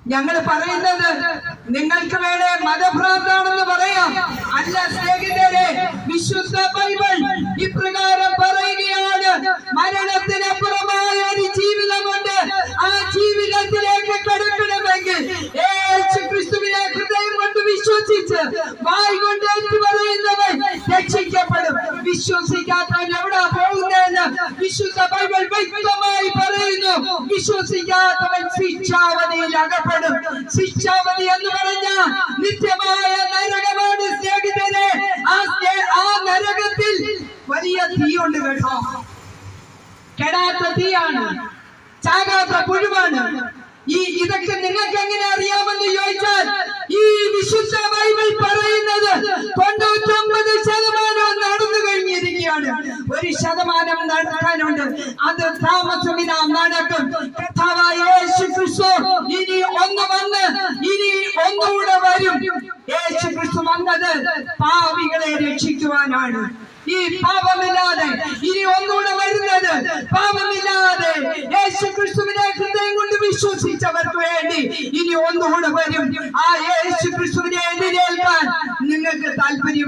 ഞങ്ങൾ പറയുന്നത് നിങ്ങൾക്ക് വേണേ മതഭ്രാന്താണെന്ന് പറയാം. അല്ല സ്നേഹിതരെ, വിശുദ്ധ ബൈബിൾ ഇപ്രകാരം പറയുകയാണ്: മരണത്തിനപ്പുറമായ ഒരു ജീവിതമുണ്ട്. ആ ജീവിതത്തിലേക്ക് കടക്കണമെങ്കിൽ യേശുക്രിസ്തുവിനെ ഹൃദയം കൊണ്ട് വിശ്വസിച്ച് വായ് കൊണ്ട് ഏറ്റുപറയുന്നവൻ രക്ഷിക്കപ്പെടും. വിശ്വസിക്കാത്തവൻ എവിടെ പോകുന്നതെന്ന് വിശുദ്ധ ബൈബിൾ വ്യക്തമായി പറയുന്നു. വിശ്വസിക്കാത്തവൻ ശിക്ഷാവധിയിൽ അകപ്പെടും. ശിക്ഷാവധി എന്ന് പറഞ്ഞാൽ നിത്യമായ നരകമാണ് സ്നേഹിതരെ. ആ നരകത്തിൽ വലിയ തീയുണ്ട് കേട്ടോ. കെടാത്ത തീയാണ്, ചാകാത്ത പുഴുവാണ്. ഇതൊക്കെ നിങ്ങൾക്ക് എങ്ങനെ അറിയാമെന്ന് ചോദിച്ചാൽ, ഈ വിശുദ്ധ ബൈബിൾ പറയുന്നത് 99% നടന്നു കഴിഞ്ഞിരിക്കുകയാണ്. 1% നടക്കാനുണ്ട്. അത് താമസമില്ലാ നടക്കും. കർത്താവായ യേശുക്രിസ്തു ഇനി ഒന്ന് വന്ന് ഇനി ഒന്നുകൂടെ വരും. യേശുക്രിസ്തു വന്നത് പാപികളെ രക്ഷിക്കുവാനാണ്. ഈ പാപമില്ലാതെ ഇനി ഒന്നുകൂടെ വരുന്നത് പാപമില്ലാതെ യേശുക്രിസ്തുവിനെ ഹൃദയം കൊണ്ട് വിശ്വസിച്ചവർക്ക് വേണ്ടി ഇനി ഒന്നുകൂടെ വരും. ആ യേശുക്രിസ്തുവിനെ എതിരേൽക്കാൻ നിങ്ങൾക്ക് താല്പര്യം